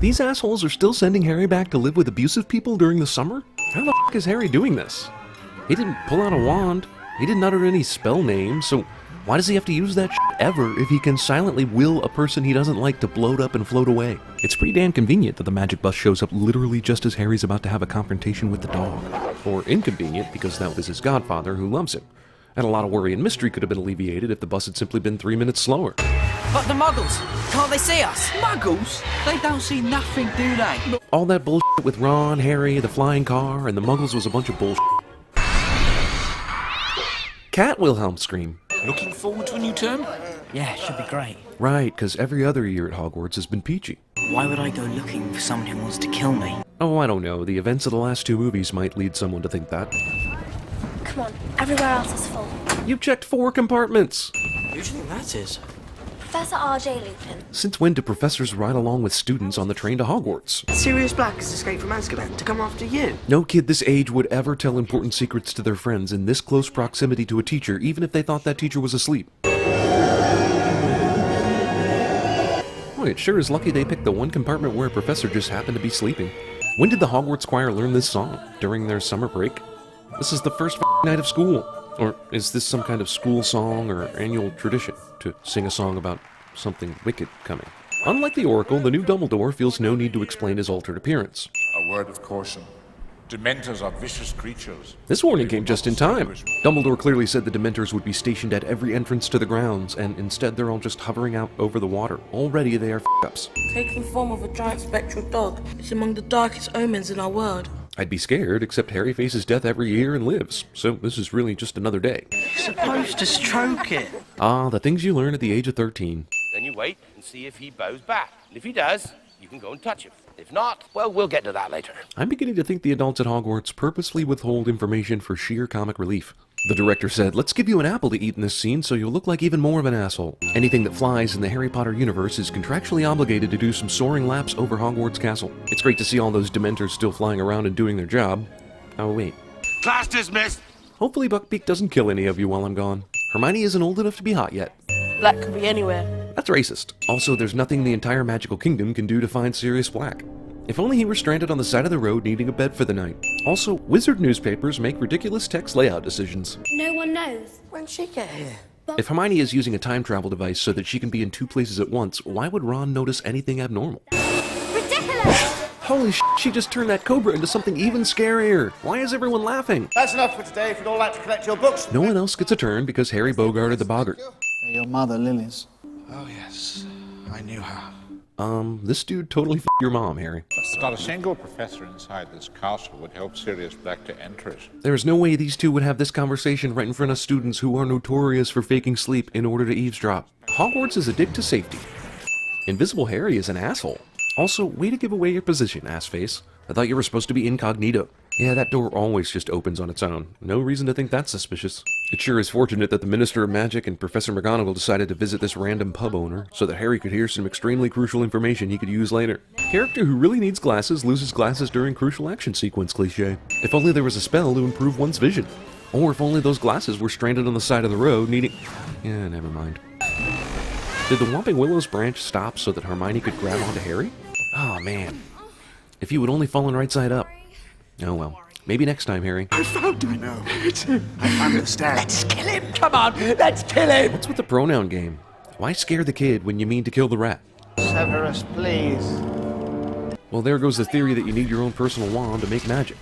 These assholes are still sending Harry back to live with abusive people during the summer? How the f*** is Harry doing this? He didn't pull out a wand, he didn't utter any spell names, so why does he have to use that shit ever if he can silently will a person he doesn't like to bloat up and float away? It's pretty damn convenient that the magic bus shows up literally just as Harry's about to have a confrontation with the dog. Or inconvenient because that was his godfather who loves him. And a lot of worry and mystery could have been alleviated if the bus had simply been 3 minutes slower. But the Muggles, can't they see us? Muggles? They don't see nothing, do they? All that bullshit with Ron, Harry, the flying car, and the Muggles was a bunch of bullshit. Cat Wilhelm scream. Looking forward to a new term? Yeah, should be great. Right, because every other year at Hogwarts has been peachy. Why would I go looking for someone who wants to kill me? Oh, I don't know. The events of the last 2 movies might lead someone to think that. Come on, everywhere else is full. You've checked 4 compartments! Who do you think that is? Professor R.J. Lupin. Since when do professors ride along with students on the train to Hogwarts? Sirius Black has escaped from Azkaban to come after you. No kid this age would ever tell important secrets to their friends in this close proximity to a teacher, even if they thought that teacher was asleep. Boy, it sure is lucky they picked the one compartment where a professor just happened to be sleeping. When did the Hogwarts choir learn this song? During their summer break? This is the first night of school. Or is this some kind of school song or annual tradition to sing a song about something wicked coming? Unlike the Oracle, the new Dumbledore feels no need to explain his altered appearance. A word of caution. Dementors are vicious creatures. This warning came just in time. Dumbledore clearly said the Dementors would be stationed at every entrance to the grounds, and instead they're all just hovering out over the water. Already they are f***ups. Taking the form of a giant spectral dog, it's among the darkest omens in our world. I'd be scared, except Harry faces death every year and lives, so this is really just another day. Supposed to stroke it. Ah, the things you learn at the age of 13. Then you wait and see if he bows back. And if he does, you can go and touch him. If not, well, we'll get to that later. I'm beginning to think the adults at Hogwarts purposely withhold information for sheer comic relief. The director said, let's give you an apple to eat in this scene so you'll look like even more of an asshole. Anything that flies in the Harry Potter universe is contractually obligated to do some soaring laps over Hogwarts Castle. It's great to see all those Dementors still flying around and doing their job. Oh wait. Class dismissed! Hopefully Buckbeak doesn't kill any of you while I'm gone. Hermione isn't old enough to be hot yet. Black could be anywhere. That's racist. Also, there's nothing the entire magical kingdom can do to find Sirius Black. If only he were stranded on the side of the road needing a bed for the night. Also, wizard newspapers make ridiculous text layout decisions. No one knows. When'd she get here? If Hermione is using a time travel device so that she can be in 2 places at once, why would Ron notice anything abnormal? Ridiculous! Holy shit, she just turned that cobra into something even scarier. Why is everyone laughing? That's enough for today. If you'd all like to collect your books. No one else gets a turn because Harry bogarted the boggart. Your mother, Lily's. Oh, yes. I knew her. This dude totally f***ed your mom, Harry. Not a single professor inside this castle would help Sirius Black to enter it. There is no way these two would have this conversation right in front of students who are notorious for faking sleep in order to eavesdrop. Hogwarts is a dig to safety. Invisible Harry is an asshole. Also, way to give away your position, assface. I thought you were supposed to be incognito. Yeah, that door always just opens on its own. No reason to think that's suspicious. It sure is fortunate that the Minister of Magic and Professor McGonagall decided to visit this random pub owner so that Harry could hear some extremely crucial information he could use later. Character who really needs glasses loses glasses during crucial action sequence cliché. If only there was a spell to improve one's vision. Or if only those glasses were stranded on the side of the road needing... Yeah, never mind. Did the Whomping Willow's branch stop so that Hermione could grab onto Harry? Oh man. If he would only fallen right side up. Oh well. Maybe next time, Harry. I found him. I know. It's him. I understand. Let's kill him. Come on, let's kill him. What's with the pronoun game? Why scare the kid when you mean to kill the rat? Severus, please. Well, there goes the theory that you need your own personal wand to make magic.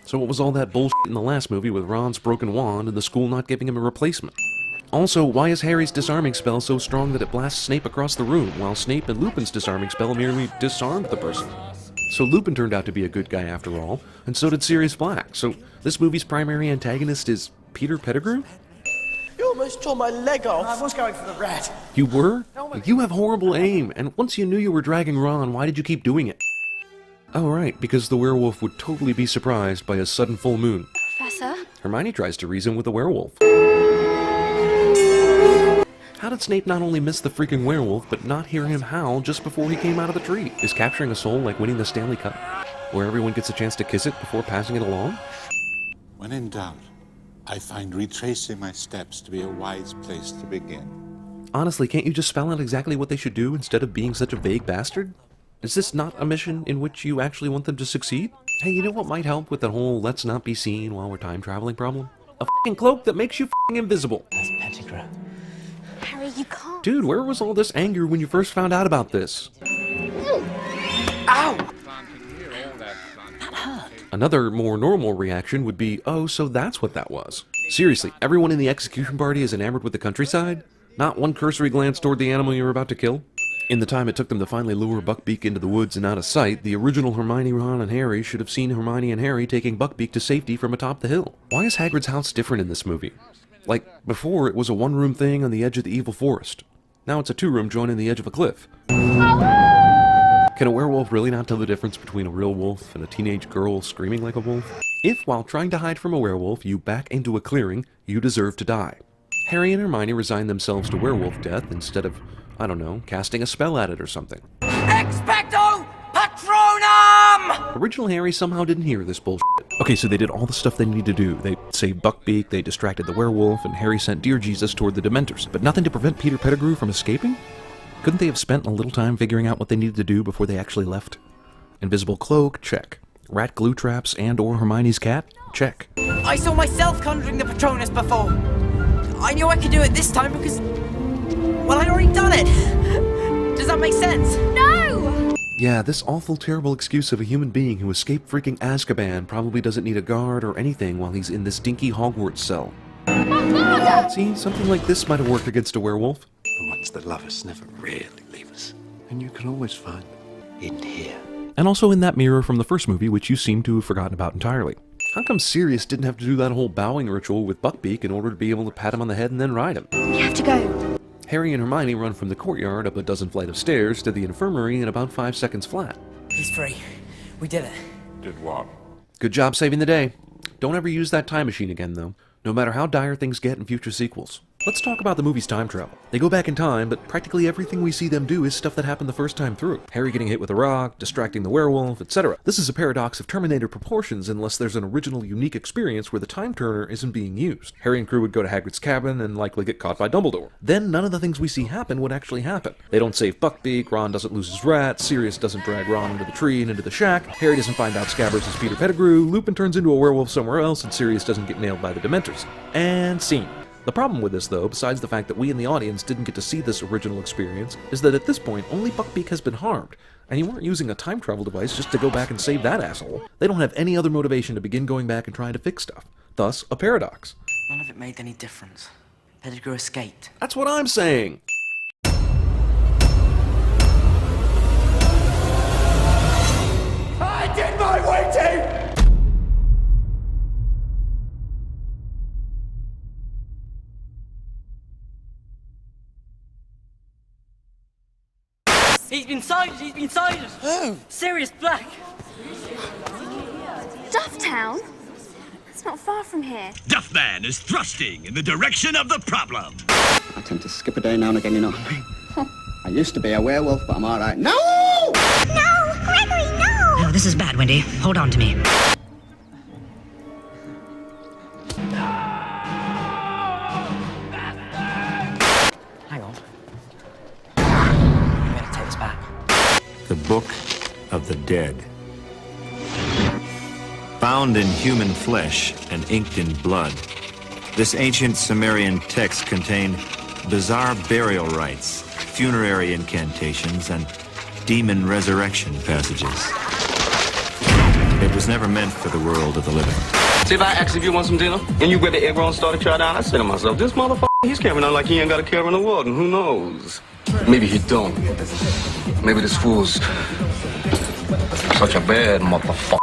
So what was all that bullshit in the last movie with Ron's broken wand and the school not giving him a replacement? Also, why is Harry's disarming spell so strong that it blasts Snape across the room, while Snape and Lupin's disarming spell merely disarmed the person? So Lupin turned out to be a good guy after all, and so did Sirius Black. So this movie's primary antagonist is Peter Pettigrew? You almost tore my leg off. I was going for the rat. You were? You have horrible aim, and once you knew you were dragging Ron, why did you keep doing it? Oh right, because the werewolf would totally be surprised by a sudden full moon. Professor? Hermione tries to reason with the werewolf. How did Snape not only miss the freaking werewolf, but not hear him howl just before he came out of the tree? Is capturing a soul like winning the Stanley Cup, where everyone gets a chance to kiss it before passing it along? When in doubt, I find retracing my steps to be a wise place to begin. Honestly, can't you just spell out exactly what they should do instead of being such a vague bastard? Is this not a mission in which you actually want them to succeed? Hey, you know what might help with that whole let's not be seen while we're time traveling problem? A f***ing cloak that makes you f***ing invisible. That's Pettigrew. Harry, you can't. Dude, where was all this anger when you first found out about this? Ow! Another more normal reaction would be, oh, so that's what that was. Seriously, everyone in the execution party is enamored with the countryside? Not one cursory glance toward the animal you were about to kill? In the time it took them to finally lure Buckbeak into the woods and out of sight, the original Hermione, Ron, and Harry should have seen Hermione and Harry taking Buckbeak to safety from atop the hill. Why is Hagrid's house different in this movie? Like, before it was a one-room thing on the edge of the evil forest. Now it's a two-room joint on the edge of a cliff. Can a werewolf really not tell the difference between a real wolf and a teenage girl screaming like a wolf? If, while trying to hide from a werewolf, you back into a clearing, you deserve to die. Harry and Hermione resign themselves to werewolf death instead of, I don't know, casting a spell at it or something. Expecto Patronum! Original Harry somehow didn't hear this bullshit. Okay, so they did all the stuff they needed to do. They saved Buckbeak, they distracted the werewolf, and Harry sent Dear Jesus toward the Dementors. But nothing to prevent Peter Pettigrew from escaping? Couldn't they have spent a little time figuring out what they needed to do before they actually left? Invisible cloak? Check. Rat glue traps and or Hermione's cat? Check. I saw myself conjuring the Patronus before. I knew I could do it this time because, well, I'd already done it. Does that make sense? No! Yeah, this awful, terrible excuse of a human being who escaped freaking Azkaban probably doesn't need a guard or anything while he's in this dinky Hogwarts cell. See, something like this might have worked against a werewolf. The ones that love us never really leave us. And you can always find them in here. And also in that mirror from the first movie, which you seem to have forgotten about entirely. How come Sirius didn't have to do that whole bowing ritual with Buckbeak in order to be able to pat him on the head and then ride him? We have to go. Harry and Hermione run from the courtyard up a dozen flights of stairs to the infirmary in about 5 seconds flat. He's free. We did it. Did what? Good job saving the day. Don't ever use that time machine again, though, no matter how dire things get in future sequels. Let's talk about the movie's time travel. They go back in time, but practically everything we see them do is stuff that happened the first time through. Harry getting hit with a rock, distracting the werewolf, etc. This is a paradox of Terminator proportions unless there's an original unique experience where the time turner isn't being used. Harry and crew would go to Hagrid's cabin and likely get caught by Dumbledore. Then none of the things we see happen would actually happen. They don't save Buckbeak, Ron doesn't lose his rat, Sirius doesn't drag Ron into the tree and into the shack, Harry doesn't find out Scabbers is Peter Pettigrew, Lupin turns into a werewolf somewhere else, and Sirius doesn't get nailed by the Dementors. And scene. The problem with this, though, besides the fact that we in the audience didn't get to see this original experience, is that at this point, only Buckbeak has been harmed, and you weren't using a time travel device just to go back and save that asshole. They don't have any other motivation to begin going back and trying to fix stuff. Thus, a paradox. None of it made any difference. Pettigrew escaped. That's what I'm saying! I did my waiting! He's been sighted! He's been sighted! Who? Sirius Black! Dufftown? That's not far from here. Duffman is thrusting in the direction of the problem. I tend to skip a day now and again, you know. I used to be a werewolf, but I'm all right. No! No! Gregory, no! Oh, this is bad, Wendy. Hold on to me. Hang on. You better take this back. The Book of the Dead. Bound in human flesh and inked in blood, this ancient Sumerian text contained bizarre burial rites, funerary incantations, and demon resurrection passages. It was never meant for the world of the living. See, if I asked if you want some dinner, and you with the egg roll and started trying down, I said to myself, this motherfucker, he's carrying on like he ain't got a care in the world, and who knows? Maybe he don't. Maybe this fool's such a bad motherfucker.